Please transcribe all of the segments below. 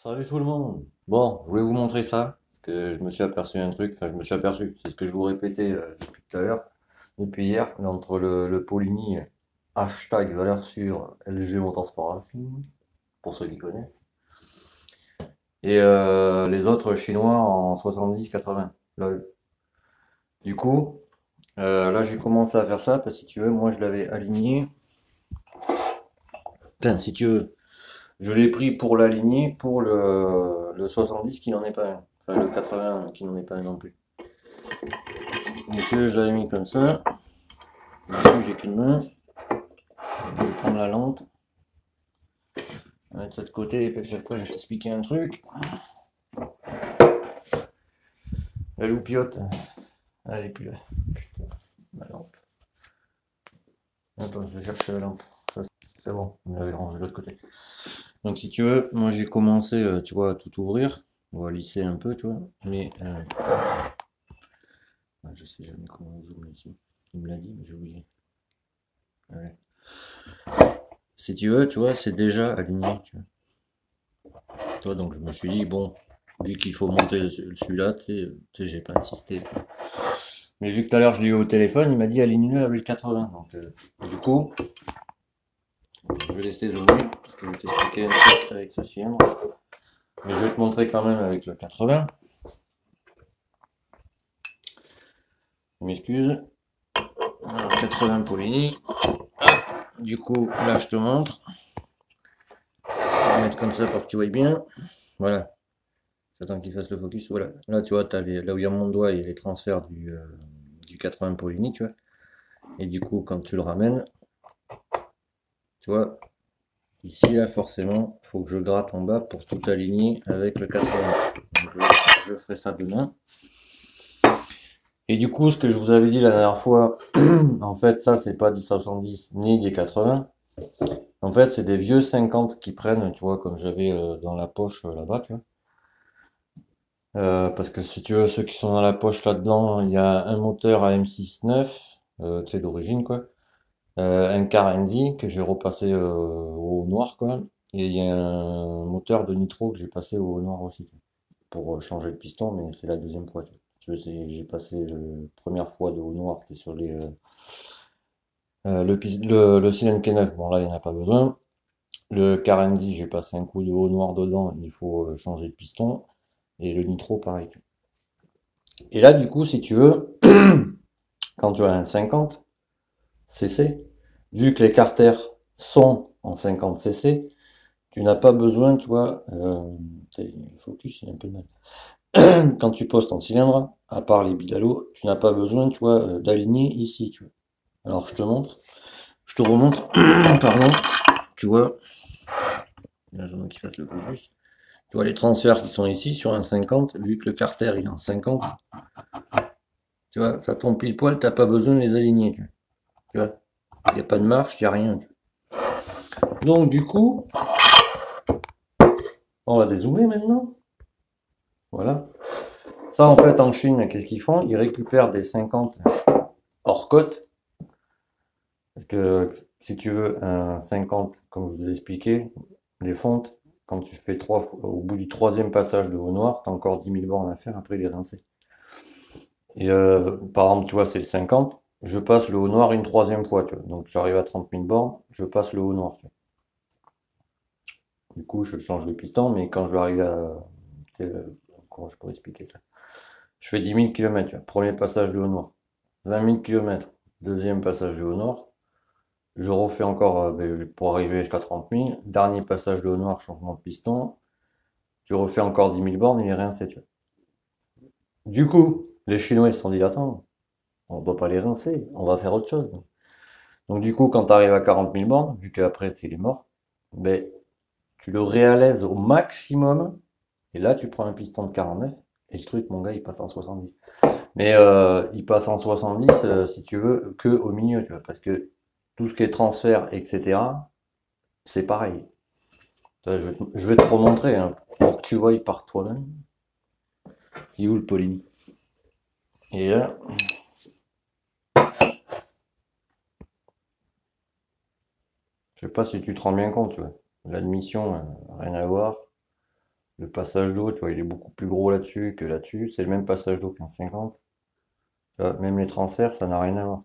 Salut tout le monde. Bon, je voulais vous montrer ça, parce que je me suis aperçu d'un truc, enfin je me suis aperçu, c'est ce que je vous répétais depuis tout à l'heure, depuis hier, entre le Poligny hashtag valeur sûre LG Motorsport Racing, pour ceux qui connaissent, et les autres chinois en 70-80. Lol. Du coup, là j'ai commencé à faire ça, parce que si tu veux, moi je l'avais aligné, enfin si tu veux, je l'ai pris pour l'aligner pour le 70 qui n'en est pas un, enfin le 80 qui n'en est pas un non plus. Donc je l'avais mis comme ça. Du coup, j'ai qu'une main. Je vais prendre la lampe. On va mettre ça de côté et puis après je vais t'expliquer un truc. La loupiote. Ah, elle est plus là. La lampe. Attends, je cherche la lampe. Ça, c'est bon, on l'avait rangé de l'autre côté. Donc si tu veux, moi j'ai commencé, tu vois, à tout ouvrir. On va lisser un peu, tu vois. Mais je sais jamais comment on zoome ici. Il me l'a dit, mais j'ai oublié. Ouais. Si tu veux, tu vois, c'est déjà aligné. Tu vois, donc je me suis dit, bon, vu qu'il faut monter celui-là, tu sais, j'ai pas insisté. Mais vu que tout à l'heure je l'ai eu au téléphone, il m'a dit aligne-le avec le 80. Donc, du coup, je vais laisser zoomer, parce que je vais t'expliquer un truc avec ce cylindre. Mais je vais te montrer quand même avec le 80. Je m'excuse. Alors, 80 Poligny. Du coup, là je te montre. Je vais mettre comme ça pour que tu vois bien. Voilà. J'attends qu'il fasse le focus. Voilà. Là, tu vois, là où il y a mon doigt, il y a les transferts du 80 Poligny, tu vois. Et du coup, quand tu le ramènes, tu vois, ici, là, forcément, il faut que je gratte en bas pour tout aligner avec le 80. Donc, je ferai ça demain. Et du coup, ce que je vous avais dit la dernière fois, en fait, ça, c'est pas des 70 ni des 80. En fait, c'est des vieux 50 qui prennent, tu vois, comme j'avais dans la poche là-bas, tu vois. Parce que si tu veux, ceux qui sont dans la poche là-dedans, il y a un moteur AM6.9, tu sais, d'origine, quoi. Un Carenzi que j'ai repassé au noir, quoi. Et il y a un moteur de nitro que j'ai passé au noir aussi, tu vois, pour changer le piston, mais c'est la deuxième fois, tu vois. Tu vois, j'ai passé la première fois de au noir, c'était sur le cylindre K9, bon là, il n'y en a pas besoin. Le Carenzi, j'ai passé un coup de haut noir dedans, il faut changer de piston. Et le nitro, pareil. Et là, du coup, si tu veux, quand tu as un 50 cc, vu que les carters sont en 50 cc, tu n'as pas besoin, tu vois, le focus, il est un peu mal. Quand tu postes en cylindre, à part les bidalos, tu n'as pas besoin, tu vois, d'aligner ici, tu vois. Alors, je te montre, je te remontre, pardon, tu vois, là, j'aimerais qu'il fasse le focus. Tu vois les transferts qui sont ici sur un 50, vu que le carter il est en 50, tu vois, ça tombe pile poil, t'as pas besoin de les aligner, tu vois. Il n'y a pas de marche, il n'y a rien. Donc du coup, on va dézoomer maintenant. Voilà. Ça en fait en Chine, qu'est-ce qu'ils font? Ils récupèrent des 50 hors cote. Parce que si tu veux un 50, comme je vous ai expliqué, les fontes, quand tu fais trois fois, au bout du troisième passage de haut noir, t'as encore 10 000 bornes à faire, après il est rincé. Et par exemple, tu vois, c'est le 50, je passe le haut noir une troisième fois, tu vois. Donc j'arrive à 30 000 bornes, je passe le haut noir, tu vois. Du coup, je change le piston, mais quand je vais arriver à... comment je pourrais expliquer ça? Je fais 10 000 km, tu vois. Premier passage de haut noir. 20 000 km, deuxième passage de haut noir. Je refais encore pour arriver jusqu'à 30 000. Dernier passage de haut noir, changement de piston. Tu refais encore 10 000 bornes, il est rincé, tu vois. Du coup, les Chinois ils se sont dit, attends, on va pas les rincer, on va faire autre chose. Donc du coup, quand tu arrives à 40 000 bornes, vu qu'après, il est mort, ben, tu le réalaises au maximum, et là, tu prends un piston de 49, et le truc, mon gars, il passe en 70. Mais il passe en 70, si tu veux, que au milieu, tu vois, parce que tout ce qui est transfert, etc., c'est pareil. Je vais te remontrer, hein, pour que tu vois par toi-même. Il est où le Poligny? Et là, je sais pas si tu te rends bien compte, tu vois. L'admission, rien à voir. Le passage d'eau, tu vois, il est beaucoup plus gros là-dessus que là-dessus. C'est le même passage d'eau qu'un 50. Tu vois, même les transferts, ça n'a rien à voir.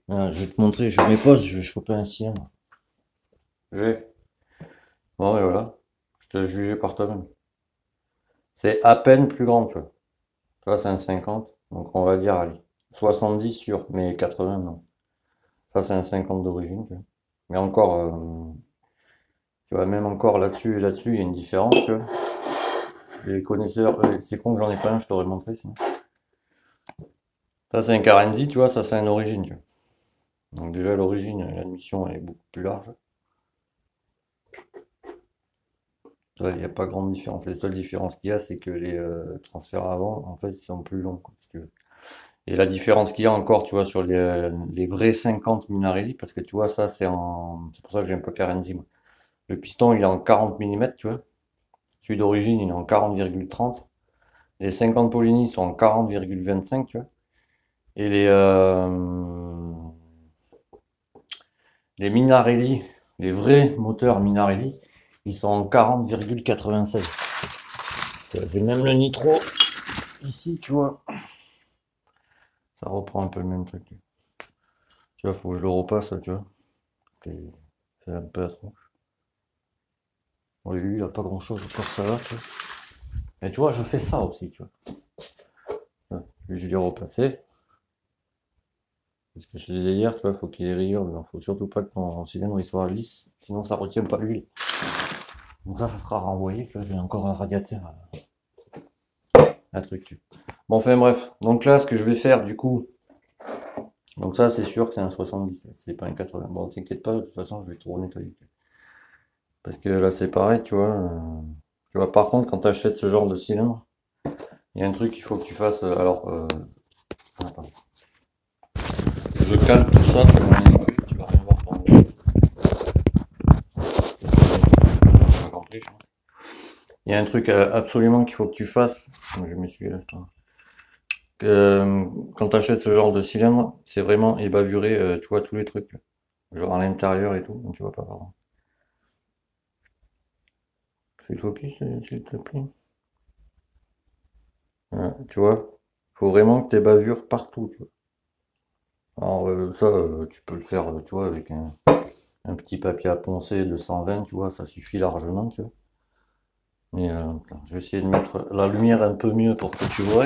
Ah, je vais te montrer, je mets pause, je vais choper un cylindre. J'ai. Bon, et voilà. Je te jugeais par toi-même. C'est à peine plus grand, tu vois. Toi, c'est un 50. Donc, on va dire, allez, 70 sûr, mais 80, non. Ça, c'est un 50 d'origine, tu vois. Mais encore, tu vois, même encore là-dessus et là-dessus, il y a une différence, tu vois. Les connaisseurs, c'est con que j'en ai pas un, je t'aurais montré, sinon. Ça, c'est un Karenzi, tu vois, ça, c'est un origine, tu vois. Donc, déjà, l'origine, l'admission, elle est beaucoup plus large. Tu vois, il n'y a pas grande différence. Les seules différences qu'il y a, c'est que les transferts avant, en fait, ils sont plus longs, quoi, si tu veux. Et la différence qu'il y a encore, tu vois, sur les vrais 50 Minarelli, parce que tu vois, ça, c'est pour ça que j'aime pas Karenzi, moi. Le piston, il est en 40 mm, tu vois. Celui d'origine, il est en 40,30. Les 50 Polini sont en 40,25, tu vois. Et les Minarelli, les vrais moteurs Minarelli, ils sont en 40,96. J'ai même le nitro ici, tu vois. Ça reprend un peu le même truc. Tu vois, faut que je le repasse, tu vois. C'est un peu trop. Bon, lui, il a pas grand chose encore, ça va, tu vois. Mais tu vois, je fais ça aussi, tu vois. Lui, je l'ai repassé. Parce que je te disais hier, tu vois, faut qu'il y ait rayures. Il faut surtout pas que ton cylindre il soit lisse, sinon ça retient pas l'huile. Donc ça sera renvoyé, tu vois, j'ai encore un radiateur, un truc, tu vois. Bon, enfin bref. Donc là, ce que je vais faire, du coup, donc ça, c'est sûr que c'est un 70, c'est pas un 80. Bon, t'inquiète pas, de toute façon, je vais tout nettoyer. Parce que là, c'est pareil, tu vois. Tu vois, par contre, quand tu achètes ce genre de cylindre, il y a un truc qu'il faut que tu fasses. Attends. Je cale tout ça, tu vas rien, tu vas rien voir pendant. Tu as compris, je pense. Il y a un truc absolument qu'il faut que tu fasses. Je me suis là. Quand tu achètes ce genre de cylindre, c'est vraiment ébavurer, tu vois, tous les trucs. Genre à l'intérieur et tout, donc tu vois pas, pardon. Fais le focus, s'il te plaît. Ouais, tu vois, faut vraiment que tes bavures partout, tu vois. Alors ça, tu peux le faire, tu vois, avec un petit papier à poncer de 120, tu vois, ça suffit largement, tu vois. Mais attends, je vais essayer de mettre la lumière un peu mieux pour que tu voies.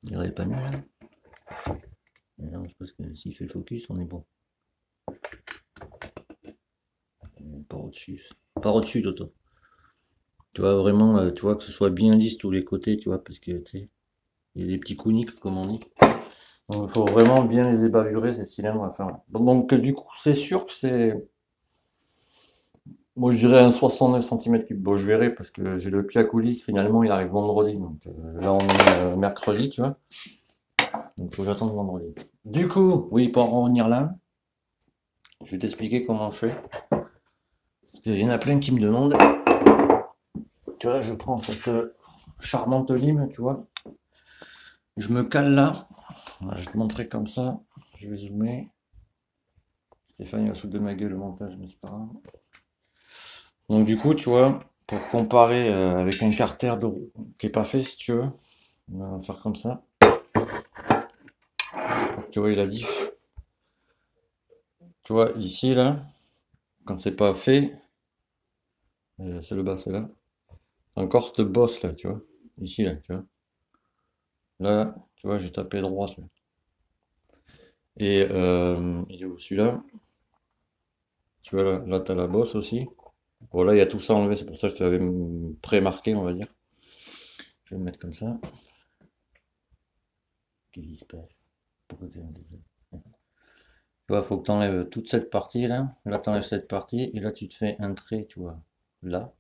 Il aurait pas mieux là. Non, je pense que s'il fait le focus, on est bon. Par au-dessus. Par au-dessus, Toto. Tu vois, vraiment, tu vois, que ce soit bien lisse tous les côtés, tu vois, parce que, tu sais, il y a des petits couniques, comme on dit. Donc, il faut vraiment bien les ébavurer, ces cylindres. Enfin, voilà. Donc, du coup, c'est sûr que c'est, moi, je dirais un 69 cm3. Bon, je verrai, parce que j'ai le pied à coulisses, finalement, il arrive vendredi. Donc, là, on est mercredi, tu vois. Donc, il faut que j'attende vendredi. Du coup, oui, pour en revenir là, je vais t'expliquer comment je fais. Parce qu'il y en a plein qui me demandent. Tu vois, je prends cette charmante lime, tu vois. Je me cale là. Voilà, je vais te montrer comme ça. Je vais zoomer. Stéphane, il va foutre de ma gueule le montage, mais c'est pas grave. Donc, du coup, tu vois, pour comparer avec un carter qui est pas fait, si tu veux, on va faire comme ça. Tu vois, il a diff. Tu vois, ici, là, quand c'est pas fait, c'est le bas, c'est là. Encore cette bosse là, tu vois. Ici, là, tu vois. Là, tu vois, j'ai tapé droit, tu vois. Et il est où celui-là? Tu vois, là t'as la bosse aussi. Bon, là, il y a tout ça enlevé, c'est pour ça que je te l'avais pré-marqué, on va dire. Je vais le mettre comme ça. Qu'est-ce qui se passe? Pourquoi tu vois, faut que tu enlèves toute cette partie là. Là, tu enlèves cette partie. Et là, tu te fais un trait, tu vois, là.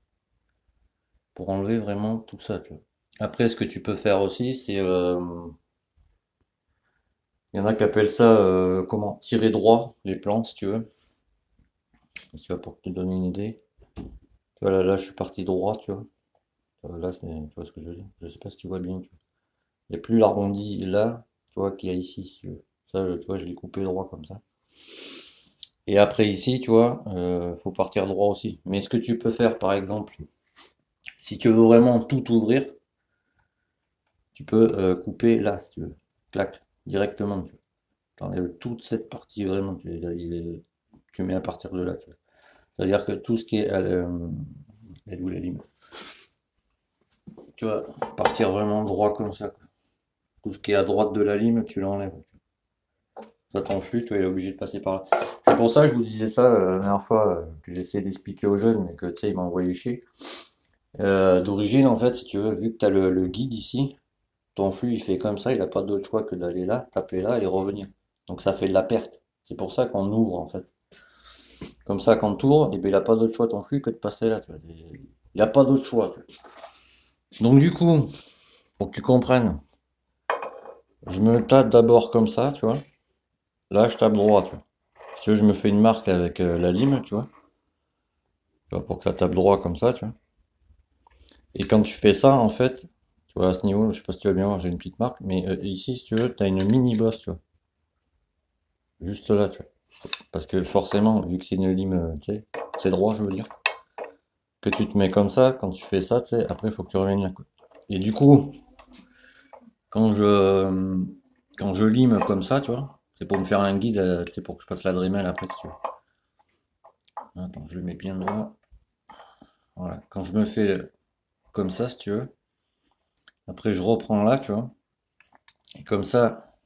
Pour enlever vraiment tout ça, tu vois. Après, ce que tu peux faire aussi, c'est... il y en a qui appellent ça, comment? Tirer droit, les plantes, si tu veux. Si tu vois, pour te donner une idée. Tu vois, là, je suis parti droit, tu vois. Là, tu vois ce que je veux dire? Je sais pas si tu vois bien, tu vois. Il n'y a plus l'arrondi là, tu vois, qu'il y a ici, si tu veux. Ça, tu vois, je l'ai coupé droit comme ça. Et après ici, tu vois, faut partir droit aussi. Mais ce que tu peux faire, par exemple, si tu veux vraiment tout ouvrir, tu peux couper là, si tu veux. Clac, directement, tu vois. T'enlèves toute cette partie vraiment, tu mets à partir de là, tu vois. C'est-à-dire que tout ce qui est elle est où la lime? Tu vois, partir vraiment droit comme ça, quoi. Tout ce qui est à droite de la lime, tu l'enlèves. Ça t'enflue, tu vois, il est obligé de passer par là. C'est pour ça que je vous disais ça la dernière fois, que j'essayais d'expliquer aux jeunes, mais que tu sais, ils m'ont envoyé chier. D'origine, en fait, si tu veux, vu que tu as le guide ici, ton flux il fait comme ça, il n'a pas d'autre choix que d'aller là, taper là et revenir. Donc ça fait de la perte. C'est pour ça qu'on ouvre en fait. Comme ça, quand tu ouvres, et ben, il n'a pas d'autre choix ton flux que de passer là. Tu vois. Il n'a pas d'autre choix. Tu vois. Donc du coup, pour que tu comprennes, je me tape d'abord comme ça, tu vois. Là, je tape droit, tu vois. Si tu veux, je me fais une marque avec la lime, tu vois. Tu vois, pour que ça tape droit comme ça, tu vois. Et quand tu fais ça, en fait, tu vois, à ce niveau, je sais pas si tu vas bien voir, j'ai une petite marque, mais ici, si tu veux, tu as une mini bosse, tu vois. Juste là, tu vois. Parce que forcément, vu que c'est une lime, tu sais, c'est droit, je veux dire, que tu te mets comme ça, quand tu fais ça, tu sais, après, il faut que tu reviennes là, quoi. Et du coup, quand je, quand je lime comme ça, tu vois, c'est pour me faire un guide, tu sais, pour que je passe la Dremel après, si tu veux. Attends, je le mets bien droit. Voilà. Quand je me fais comme ça, si tu veux, après, je reprends là, tu vois. Et comme ça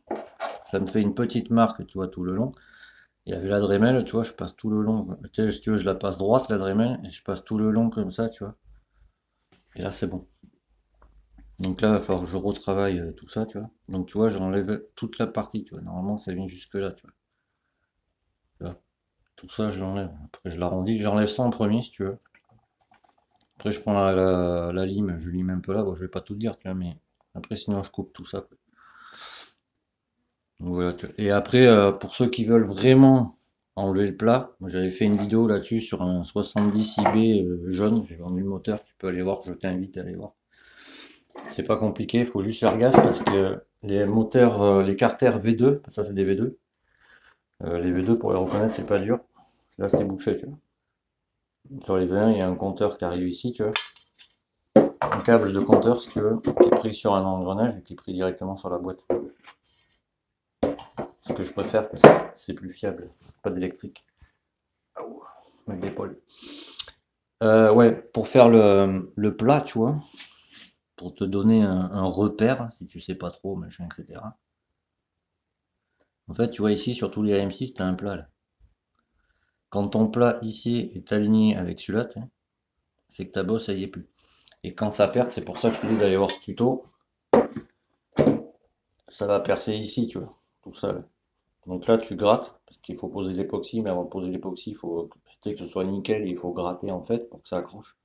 me fait une petite marque, tu vois, tout le long. Et avec la Dremel, tu vois, je passe tout le long. Tu sais, si tu veux, je la passe droite, la Dremel, et je passe tout le long comme ça, tu vois. Et là, c'est bon. Donc là, il va falloir que je retravaille tout ça, tu vois. Donc tu vois, j'enlève toute la partie, tu vois. Normalement, ça vient jusque là, tu vois. Tu vois. Tout ça, je l'enlève. Après, je l'arrondis. J'enlève ça en premier, si tu veux. Après, je prends la lime, je lime un peu là. Bon, je vais pas tout dire, tu vois, mais après, sinon, je coupe tout ça, quoi. Donc, voilà, tu vois. Et après, pour ceux qui veulent vraiment enlever le plat, moi, j'avais fait une vidéo là-dessus sur un 70 IB jaune. J'ai vendu le moteur, tu peux aller voir, je t'invite à aller voir. C'est pas compliqué, il faut juste faire gaffe parce que les moteurs, les carters V2, ça c'est des V2, les V2 pour les reconnaître c'est pas dur. Là c'est bouché, tu vois. Sur les V1 il y a un compteur qui arrive ici, tu vois. Un câble de compteur si tu veux, qui est pris sur un engrenage et qui est pris directement sur la boîte. Ce que je préfère parce que c'est plus fiable, pas d'électrique. Avec d'épaule. Ouais, pour faire le plat, tu vois, pour te donner un repère, si tu sais pas trop, machin, etc. En fait, tu vois ici, sur tous les AM6, t'as un plat là. Quand ton plat ici est aligné avec celui-là, c'est que ta bosse, elle y est plus. Et quand ça perd, c'est pour ça que je te dis d'aller voir ce tuto. Ça va percer ici, tu vois, tout ça là. Donc là, tu grattes, parce qu'il faut poser l'époxy, mais avant de poser l'époxy, il faut que ce soit nickel, et il faut gratter en fait pour que ça accroche.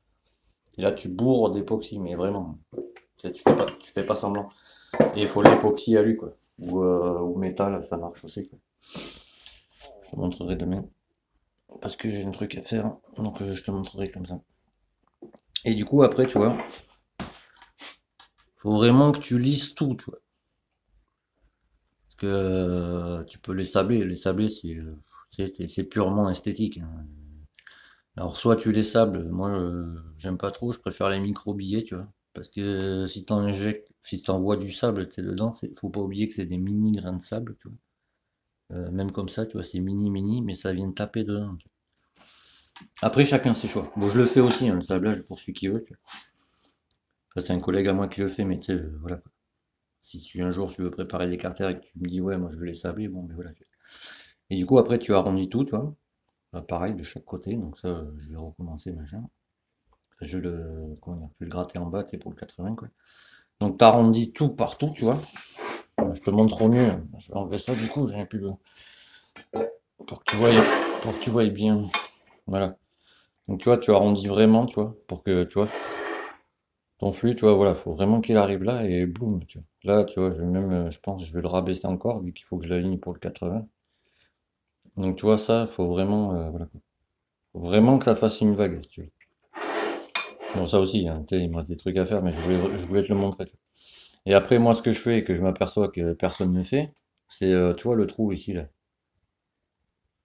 Et là, tu bourres d'époxy, mais vraiment. Tu fais pas semblant. Et il faut l'époxy à lui, quoi. Ou métal, ça marche aussi, quoi. Je te montrerai demain. Parce que j'ai un truc à faire, donc je te montrerai comme ça. Et du coup, après, tu vois, faut vraiment que tu lises tout, tu vois. Parce que tu peux les sabler. Les sabler, c'est purement esthétique, hein. Alors, soit tu les sables, moi, j'aime pas trop, je préfère les micro-billets, tu vois. Parce que si si t'envoies du sable, tu sais, dedans, faut pas oublier que c'est des mini grains de sable, tu vois. Même comme ça, tu vois, c'est mini, mais ça vient taper dedans, tu vois. Après, chacun ses choix. Bon, je le fais aussi, hein, le sablage, pour celui qui veut, tu vois. Ça, c'est un collègue à moi qui le fait, mais tu sais, voilà. Si un jour tu veux préparer des carters et que tu me dis ouais moi je veux les sabler, bon mais voilà. Et du coup après tu arrondis tout, tu vois. Bah, pareil de chaque côté, donc ça je vais recommencer machin. Comment dire, je vais le gratter en bas, c'est pour le 80 quoi. Donc t'arrondis tout partout, tu vois. Je te montre au mieux. Je vais enlever ça du coup, j'ai plus pour que tu vois pour que tu vois bien. Voilà. Donc tu vois, tu arrondis vraiment, tu vois, pour que tu vois ton flux, tu vois, voilà, faut vraiment qu'il arrive là et boum, tu vois. Là, tu vois, je vais même, je pense, je vais le rabaisser encore vu qu'il faut que je l'aligne pour le 80. Donc tu vois ça, faut vraiment, voilà, faut vraiment que ça fasse une vague, si tu veux. Bon ça aussi, hein, tu sais, il me reste des trucs à faire, mais je voulais te le montrer. Tu vois. Et après moi ce que je fais et que je m'aperçois que personne ne fait, c'est, tu vois le trou ici là.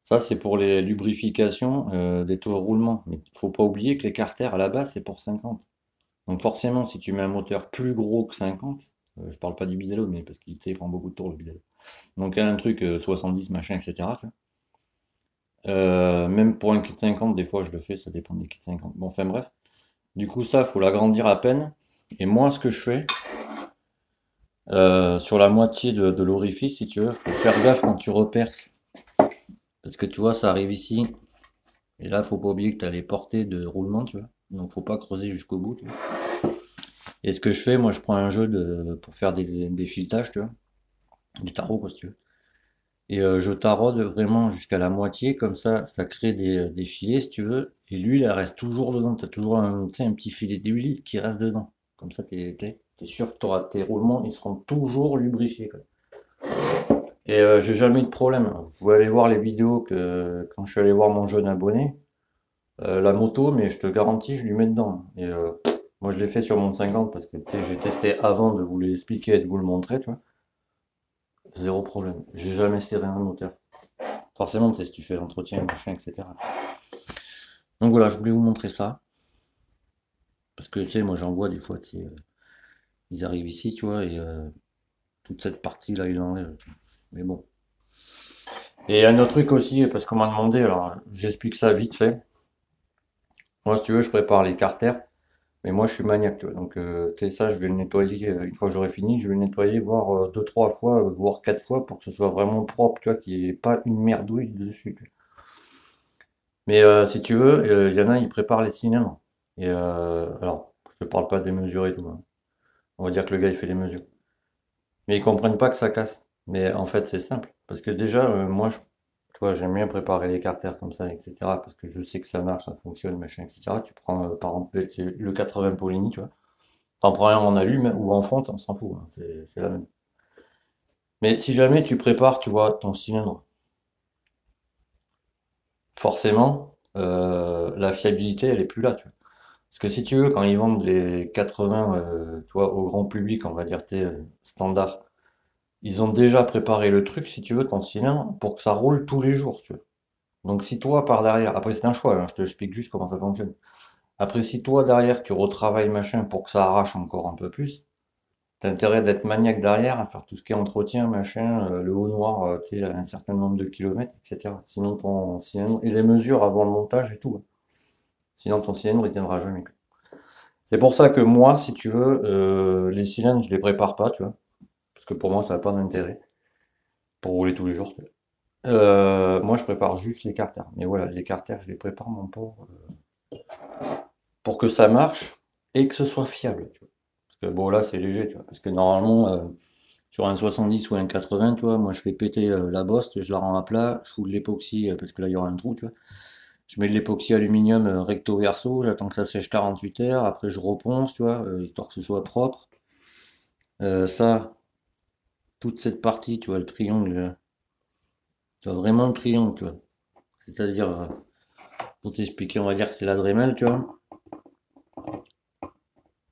Ça, c'est pour les lubrifications des taux de roulement. Mais faut pas oublier que les carters, à la base, c'est pour 50. Donc forcément, si tu mets un moteur plus gros que 50, je parle pas du bidello, mais parce qu'il tu sais, il prend beaucoup de tours, le bidello. Donc un truc 70, machin, etc. Tu vois. Même pour un kit 50, des fois, je le fais, ça dépend des kits 50. Bon, enfin bref. Du coup, ça, faut l'agrandir à peine. Et moi, ce que je fais, sur la moitié de l'orifice, si tu veux, faut faire gaffe quand tu reperces. Parce que tu vois, ça arrive ici. Et là, faut pas oublier que tu as les portées de roulement, tu vois. Donc faut pas creuser jusqu'au bout, tu vois. Et ce que je fais, moi, je prends un jeu pour faire des filetages, tu vois. Du tarot, quoi, si tu veux. Et je taraude vraiment jusqu'à la moitié, comme ça crée des filets, si tu veux. Et l'huile, elle reste toujours dedans. T'as toujours tu sais, un petit filet d'huile qui reste dedans. Comme ça, t'es sûr que t'auras tes roulements, ils seront toujours lubrifiés, quoi. Et j'ai jamais eu de problème. Vous pouvez aller voir les vidéos que quand je suis allé voir mon jeune abonné, la moto, mais je te garantis, je lui mets dedans. Et moi, je l'ai fait sur mon 50 parce que tu sais, j'ai testé avant de vous l'expliquer et de vous le montrer, tu vois. Zéro problème. J'ai jamais serré un moteur. Forcément, tu sais, si tu fais l'entretien, machin, etc. Donc voilà, je voulais vous montrer ça. Parce que tu sais, moi j'en vois des fois, tu sais, ils arrivent ici, tu vois, et toute cette partie-là, ils l'enlèvent. Mais bon. Et un autre truc aussi, parce qu'on m'a demandé, alors j'explique ça vite fait. Moi, si tu veux, je prépare les carters, mais moi je suis maniaque, tu vois. Donc, tu sais, ça, je vais le nettoyer, une fois que j'aurai fini, je vais le nettoyer, voire deux, trois fois, voire quatre fois, pour que ce soit vraiment propre, tu vois, qu'il n'y ait pas une merdouille dessus, tu vois. Mais si tu veux, il y en a, ils préparent les cylindres. Et alors, je te parle pas des mesures et tout, hein. On va dire que le gars, il fait les mesures. Mais ils comprennent pas que ça casse. Mais en fait, c'est simple. Parce que déjà, moi, tu vois, j'aime bien préparer les carters comme ça, etc. Parce que je sais que ça marche, ça fonctionne, machin, etc. Tu prends, par exemple, c'est le 80 Polini, tu vois. T'en prends un en allume ou en fonte, on s'en fout, hein. C'est la même. Mais si jamais tu prépares, tu vois, ton cylindre, forcément, la fiabilité, elle est plus là, tu vois. Parce que si tu veux, quand ils vendent les 80, tu vois, au grand public, on va dire, tu sais, standard, ils ont déjà préparé le truc, si tu veux, ton cylindre, pour que ça roule tous les jours, tu vois. Donc si toi, par derrière, après c'est un choix, hein, je te explique juste comment ça fonctionne. Après, si toi, derrière, tu retravailles machin pour que ça arrache encore un peu plus, t'as intérêt d'être maniaque derrière, à faire tout ce qui est entretien, machin, le haut noir, tu sais, un certain nombre de kilomètres, etc. Sinon ton cylindre, et les mesures avant le montage et tout, hein. Sinon ton cylindre, il tiendra jamais. C'est pour ça que moi, si tu veux, les cylindres, je les prépare pas, tu vois. Parce que pour moi, ça n'a pas d'intérêt pour rouler tous les jours, tu vois. Moi, je prépare juste les carters. Mais voilà, les carters, je les prépare, mon pauvre, pour que ça marche et que ce soit fiable, tu vois. Parce que bon, là, c'est léger, tu vois. Parce que normalement, sur un 70 ou un 80, tu vois, moi, je fais péter la bosse, je la rends à plat, je fous de l'époxy, parce que là, il y aura un trou, tu vois. Je mets de l'époxy aluminium recto verso, j'attends que ça sèche 48 heures, après je reponce, tu vois, histoire que ce soit propre. Ça, toute cette partie, tu vois, le triangle, tu vois, vraiment le triangle, tu vois. C'est-à-dire, pour t'expliquer, on va dire que c'est la Dremel, tu vois.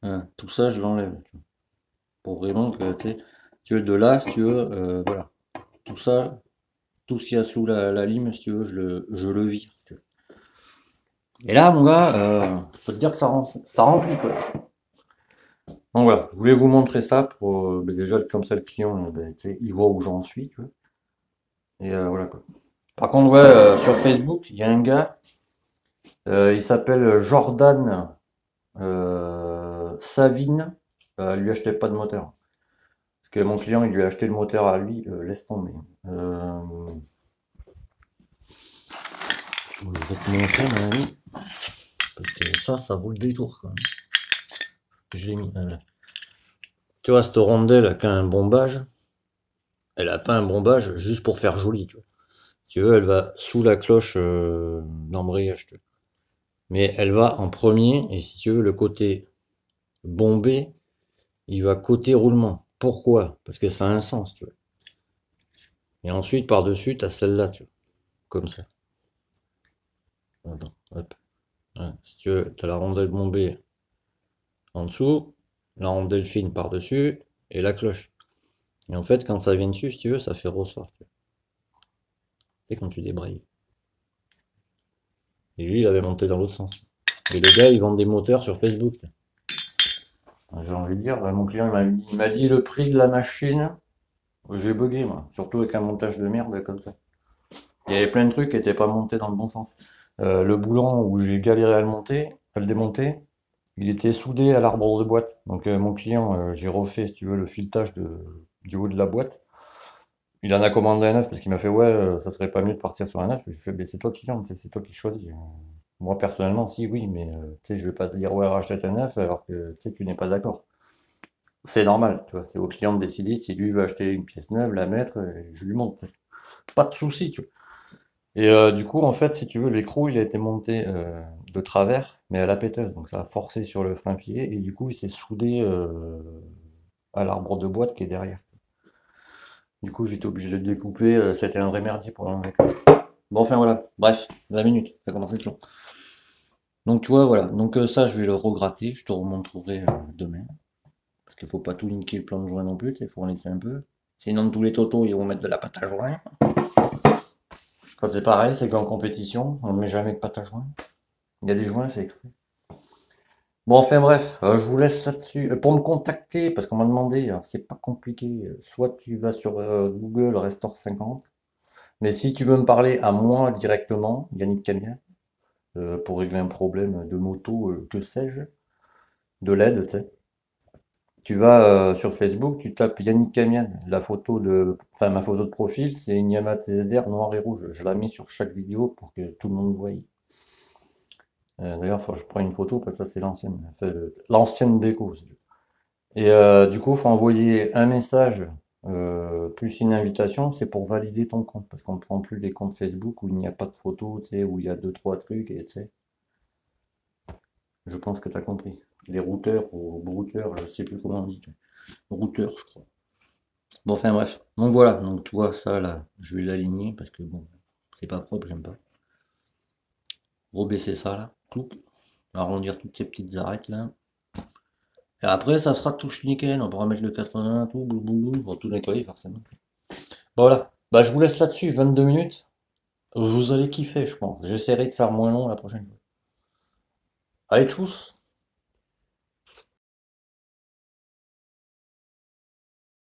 Hein, tout ça, je l'enlève, tu vois. Pour vraiment que, tu veux, de là, si tu veux, voilà. Tout ça, tout ce qu'il y a sous la lime, si tu veux, je le vire, tu vois. Et là, mon gars, je peux te dire que ça remplit, quoi. Donc voilà, je voulais vous montrer ça pour, ben, déjà, comme ça, le client, ben, tu sais, il voit où j'en suis, tu vois. Et voilà, quoi. Par contre, ouais, sur Facebook, il y a un gars, il s'appelle Jordan Savine, lui achetait pas de moteur. Parce que mon client, il lui a acheté le moteur à lui, laisse tomber. Je vais te montrer, mon ami, parce que ça roule des tours, quand même. Que je l'ai mis. Tu vois, cette rondelle qui a un bombage, elle a pas un bombage juste pour faire joli, tu vois. Si tu veux, elle va sous la cloche d'embrayage, tu vois. Mais elle va en premier, et si tu veux, le côté bombé, il va côté roulement. Pourquoi? Parce que ça a un sens, tu vois. Et ensuite, par-dessus, t'as celle-là, tu vois. Comme ça. Attends, hop. Ouais, si tu veux, t'as la rondelle bombée en dessous, la rondelle fine par-dessus, et la cloche. Et en fait, quand ça vient dessus, si tu veux, ça fait ressort. Tu sais, quand tu débrayes. Et lui, il avait monté dans l'autre sens. Et le gars, il vend des moteurs sur Facebook. J'ai envie de dire, mon client, il m'a dit le prix de la machine. J'ai bugué, moi. Surtout avec un montage de merde comme ça. Il y avait plein de trucs qui étaient pas montés dans le bon sens. Le boulon où j'ai galéré à le monter, à le démonter, il était soudé à l'arbre de boîte. Donc mon client, j'ai refait, si tu veux, le filetage du haut de la boîte. Il en a commandé un neuf parce qu'il m'a fait ouais, ça serait pas mieux de partir sur un neuf. Je lui ai fait, ben, c'est toi qui viens, c'est toi qui choisis. Moi personnellement, si oui, mais tu sais, je vais pas te dire ouais, rachète un neuf alors que tu sais, tu n'es pas d'accord. C'est normal, tu vois, c'est au client de décider si lui veut acheter une pièce neuve, la mettre, et je lui monte. Pas de souci, tu vois. Et du coup, en fait, si tu veux, l'écrou, il a été monté de travers, mais à la péteuse. Donc ça a forcé sur le frein filet, et du coup, il s'est soudé à l'arbre de boîte qui est derrière. Du coup, j'étais obligé de le découper, c'était un vrai merdier pour l'enlever. Bon, enfin voilà, bref, 20 minutes, ça commence à être long. Donc tu vois, voilà, donc ça, je vais le regratter, je te remontrerai demain. Parce qu'il faut pas tout niquer le plan de joint non plus, il faut en laisser un peu. Sinon, tous les totos, ils vont mettre de la pâte à joint. Ça, c'est pareil, c'est qu'en compétition, on ne met jamais de pâte à joint. Il y a des joints faits exprès. Bon, enfin bref, je vous laisse là-dessus. Pour me contacter, parce qu'on m'a demandé, alors, c'est pas compliqué, soit tu vas sur Google Restore 50, mais si tu veux me parler à moi directement, Yannick Camien, pour régler un problème de moto, que sais-je, de l'aide, tu sais. Tu vas sur Facebook, tu tapes Yannick Camian, enfin ma photo de profil, c'est une Yamaha TZR noir et rouge. Je la mets sur chaque vidéo pour que tout le monde voie. D'ailleurs, faut que je prends une photo parce que ça c'est l'ancienne, enfin, l'ancienne déco. Si tu veux. Et du coup, faut envoyer un message plus une invitation, c'est pour valider ton compte parce qu'on ne prend plus les comptes Facebook où il n'y a pas de photo, tu sais, où il y a deux trois trucs et tu sais. Je pense que tu as compris. Les routeurs ou brouteurs, je sais plus comment on dit. Routeur, je crois. Bon, enfin bref. Donc voilà, donc tu vois ça là, je vais l'aligner parce que bon, c'est pas propre, j'aime pas. Rebaisser ça là, clouc, arrondir toutes ces petites arêtes là. Et après, ça sera tout nickel, on pourra mettre le 80, tout, boum, pour tout nettoyer forcément. Bon, voilà, bah je vous laisse là-dessus, 22 minutes. Vous allez kiffer, je pense. J'essaierai de faire moins long la prochaine fois. Allez, tchuss!